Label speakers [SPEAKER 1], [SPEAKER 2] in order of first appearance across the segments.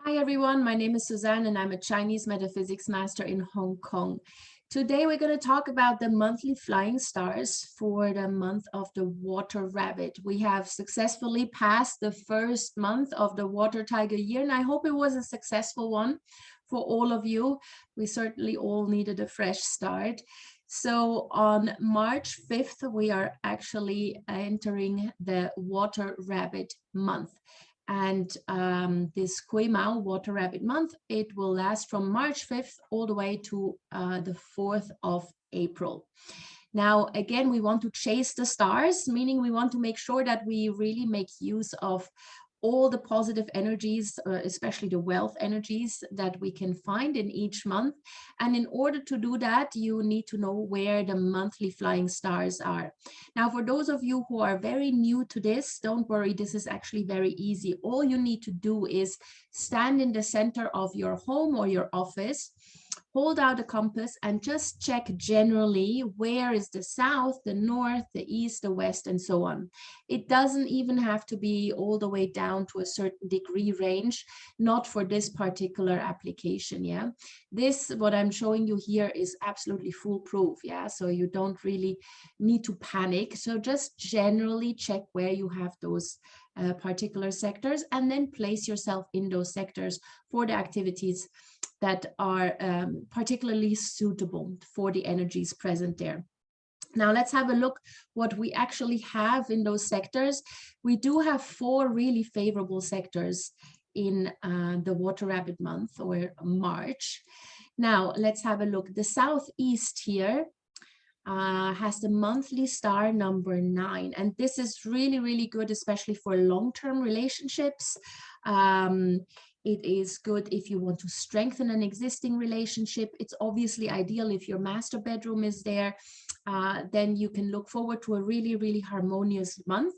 [SPEAKER 1] Hi everyone, my name is Suzanne and I'm a Chinese metaphysics master in Hong Kong. Today we're going to talk about the monthly flying stars for the month of the Water Rabbit. We have successfully passed the first month of the Water Tiger year and I hope it was a successful one for all of you. We certainly all needed a fresh start. So on March 5th, we are actually entering the Water Rabbit month. And this Kui Mao Water Rabbit Month, it will last from March 5th all the way to the 4th of April. Now, again, we want to chase the stars, meaning we want to make sure that we really make use of all the positive energies, especially the wealth energies that we can find in each month. And in order to do that, you need to know where the monthly flying stars are. Now, for those of you who are very new to this, don't worry, this is actually very easy. All you need to do is stand in the center of your home or your office, hold out a compass and just check generally where is the south, the north, the east, the west, and so on. It doesn't even have to be all the way down to a certain degree range, not for this particular application, yeah. This, what I'm showing you here, is absolutely foolproof, yeah, so you don't really need to panic. So just generally check where you have those particular sectors and then place yourself in those sectors for the activities that are particularly suitable for the energies present there. Now let's have a look what we actually have in those sectors. We do have 4 really favorable sectors in the Water Rabbit month, or March. Now let's have a look. The southeast here has the monthly star number 9, and this is really good, especially for long-term relationships. It is good if you want to strengthen an existing relationship. It's obviously ideal if your master bedroom is there. Then you can look forward to a really harmonious month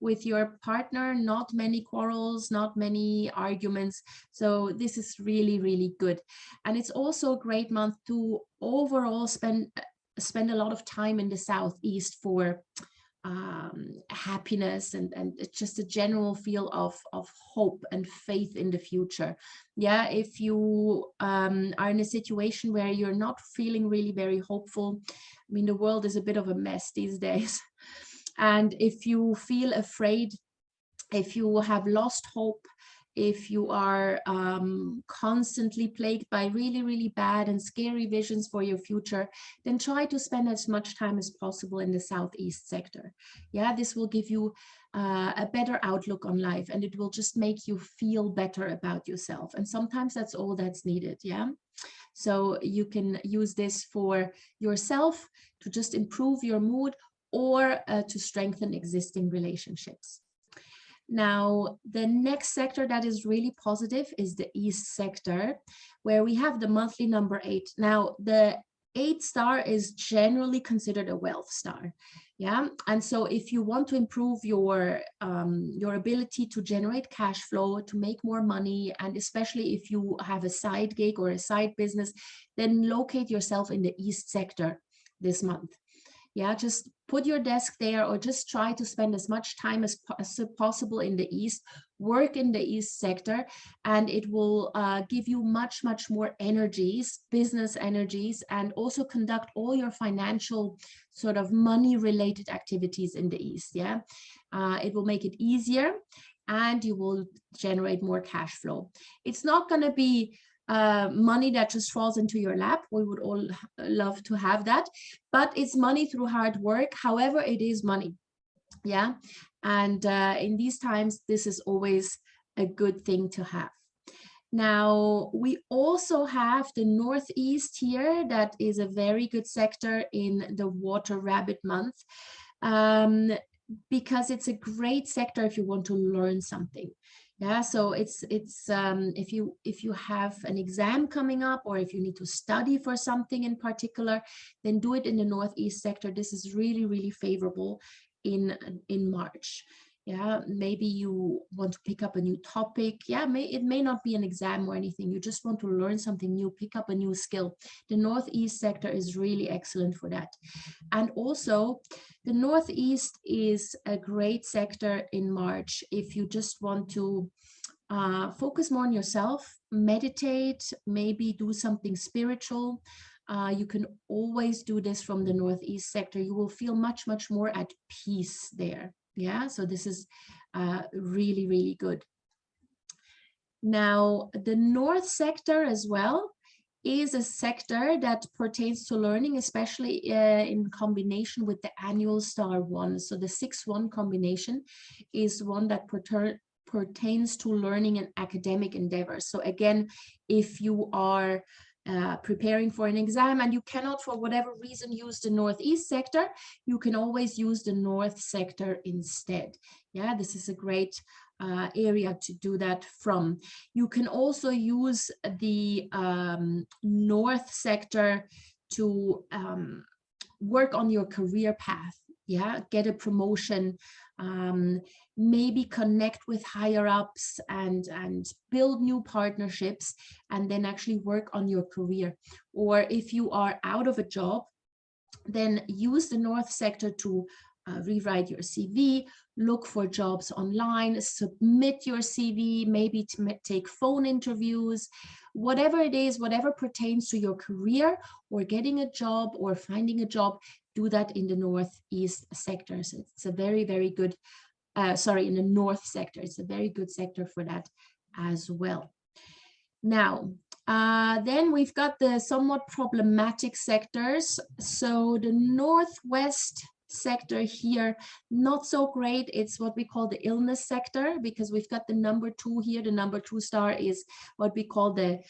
[SPEAKER 1] with your partner. Not many quarrels, not many arguments. So this is really good. And it's also a great month to overall spend a lot of time in the southeast for happiness and just a general feel of hope and faith in the future. Yeah, if you are in a situation where you're not feeling really very hopeful, I mean, the world is a bit of a mess these days. And if you feel afraid, if you have lost hope, if you are constantly plagued by really bad and scary visions for your future, then try to spend as much time as possible in the southeast sector. Yeah, this will give you a better outlook on life, and it will just make you feel better about yourself. And sometimes that's all that's needed. Yeah. So you can use this for yourself to just improve your mood, or to strengthen existing relationships. Now, the next sector that is really positive is the East sector, where we have the monthly number 8. Now, the 8 star is generally considered a wealth star. Yeah, and so if you want to improve your ability to generate cash flow, to make more money, and especially if you have a side gig or a side business, then locate yourself in the East sector this month. Yeah, just put your desk there, or just try to spend as much time as possible in the East, work in the East sector, and it will give you much more energies, business energies, and also conduct all your financial sort of money related activities in the East. Yeah, it will make it easier and you will generate more cash flow. It's not going to be money that just falls into your lap. We would all love to have that, but it's money through hard work. However, it is money. Yeah, and in these times, this is always a good thing to have. Now, we also have the Northeast here. That is a very good sector in the Water Rabbit month, because it's a great sector if you want to learn something. Yeah, so it's if you have an exam coming up, or if you need to study for something in particular, then do it in the Northeast sector. This is really favorable in March. Yeah, maybe you want to pick up a new topic. Yeah, it may not be an exam or anything. You just want to learn something new, pick up a new skill. The Northeast sector is really excellent for that. And also, the Northeast is a great sector in March if you just want to focus more on yourself, meditate, maybe do something spiritual. You can always do this from the Northeast sector. You will feel much, much more at peace there. Yeah, so this is really, really good. Now, the North sector as well is a sector that pertains to learning, especially in combination with the annual star 1. So the 6-1 combination is one that pertains to learning and academic endeavors. So again, if you are preparing for an exam and you cannot, for whatever reason, use the Northeast sector, you can always use the North sector instead. Yeah, this is a great area to do that from. You can also use the North sector to work on your career path. Yeah, get a promotion, maybe connect with higher ups and build new partnerships, and then actually work on your career. Or if you are out of a job, then use the North sector to rewrite your CV, look for jobs online, submit your CV, maybe to take phone interviews, whatever it is, whatever pertains to your career or getting a job or finding a job, do that in the Northeast sector. So it's a very, very good, in the North sector, it's a very good sector for that as well. Now, then we've got the somewhat problematic sectors. So the Northwest sector here, not so great. It's what we call the illness sector, because we've got the number 2 here. The number 2 star is what we call the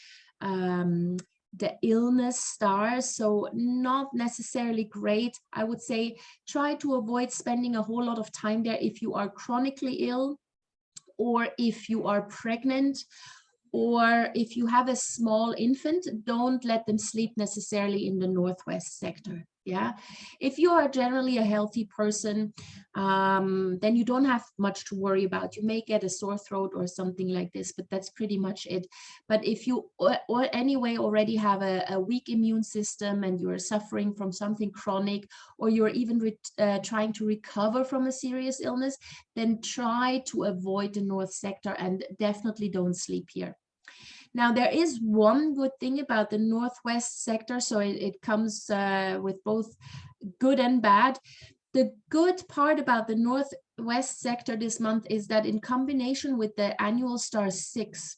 [SPEAKER 1] illness star. So not necessarily great. I would say try to avoid spending a whole lot of time there if you are chronically ill, or if you are pregnant, or if you have a small infant. Don't let them sleep necessarily in the Northwest sector. Yeah, if you are generally a healthy person, then you don't have much to worry about. You may get a sore throat or something like this, but that's pretty much it. But if you or anyway already have a weak immune system and you're suffering from something chronic, or you're even trying to recover from a serious illness, then try to avoid the North sector and definitely don't sleep here. Now, there is one good thing about the Northwest sector, so it comes with both good and bad. The good part about the Northwest sector this month is that in combination with the annual star 6,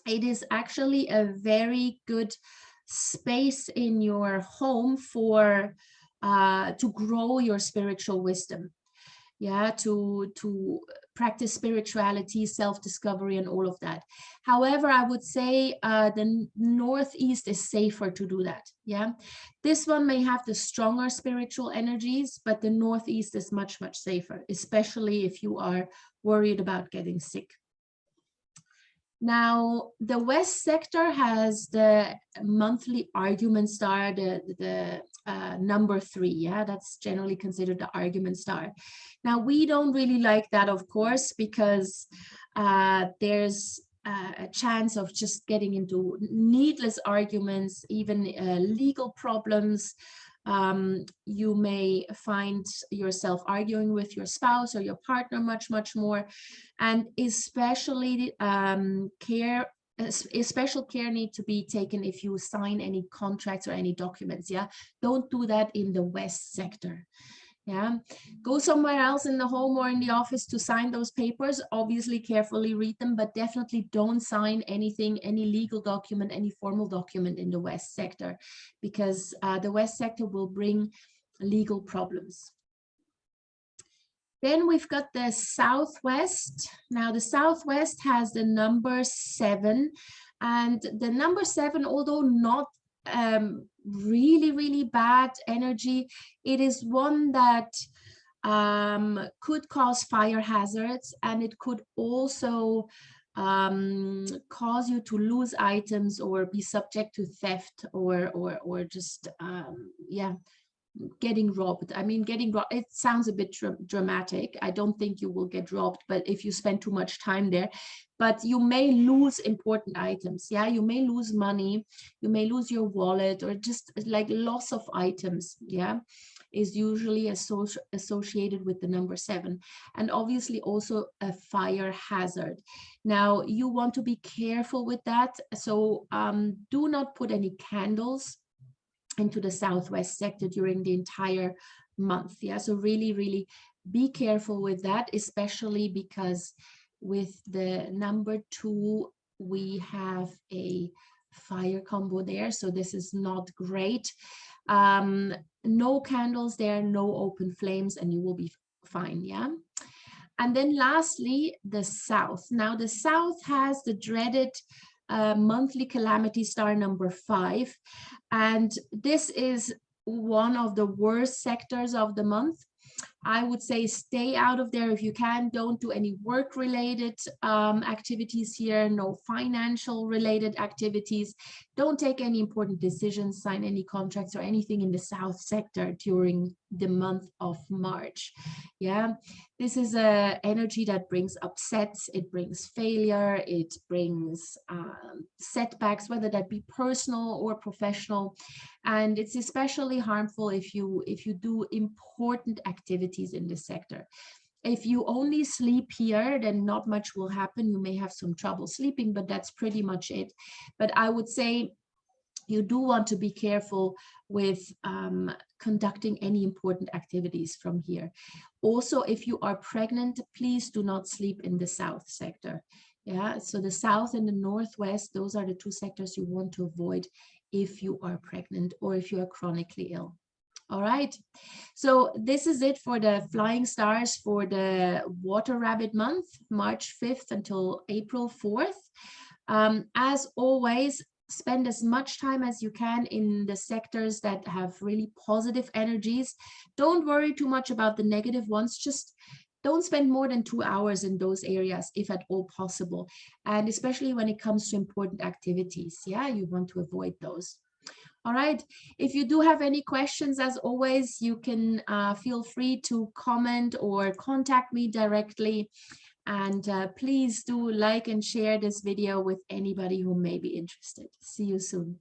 [SPEAKER 1] it is actually a very good space in your home for to grow your spiritual wisdom. Yeah, to practice spirituality, self-discovery, and all of that. However, I would say the Northeast is safer to do that. Yeah, this one may have the stronger spiritual energies, but the Northeast is much, much safer, especially if you are worried about getting sick. Now, the West sector has the monthly argument star, the number 3. Yeah, that's generally considered the argument star. Now, we don't really like that, of course, because there's a chance of just getting into needless arguments, even legal problems. You may find yourself arguing with your spouse or your partner much, much more. And especially special care need to be taken if you sign any contracts or any documents. Yeah, don't do that in the West sector. Yeah, go somewhere else in the home or in the office to sign those papers. Obviously carefully read them, but definitely don't sign anything, any legal document, any formal document in the West sector, because the West sector will bring legal problems. Then we've got the Southwest. Now the Southwest has the number 7, and the number 7, although not really, really bad energy, it is one that could cause fire hazards, and it could also cause you to lose items or be subject to theft or just yeah, getting robbed. I mean, getting robbed, it sounds a bit dramatic. I don't think you will get robbed, but if you spend too much time there, but you may lose important items. Yeah, you may lose money, you may lose your wallet, or just like loss of items. Yeah, is usually associated with the number 7, and obviously also a fire hazard. Now, you want to be careful with that. So do not put any candles into the southwest sector during the entire month. Yeah, so really, really be careful with that, especially because with the number 2, we have a fire combo there. So this is not great. No candles there, no open flames, and you will be fine. Yeah. And then lastly, the south. Now the south has the dreaded monthly calamity star number 5. And this is one of the worst sectors of the month. I would say stay out of there if you can. Don't do any work-related activities here, no financial-related activities. Don't take any important decisions, sign any contracts or anything in the south sector during the month of March. Yeah, this is a energy that brings upsets, it brings failure, it brings setbacks, whether that be personal or professional. And it's especially harmful if you do important activities in this sector. If you only sleep here, then not much will happen. You may have some trouble sleeping, but that's pretty much it. But I would say you do want to be careful with conducting any important activities from here. Also, if you are pregnant, please do not sleep in the south sector. Yeah, so the south and the northwest, those are the 2 sectors you want to avoid if you are pregnant or if you are chronically ill. All right, so this is it for the flying stars for the water rabbit month, March 5th until April 4th. As always, spend as much time as you can in the sectors that have really positive energies. Don't worry too much about the negative ones. Just don't spend more than 2 hours in those areas, if at all possible. And especially when it comes to important activities, yeah, you want to avoid those. All right, if you do have any questions, as always, you can feel free to comment or contact me directly. And please do like and share this video with anybody who may be interested. See you soon.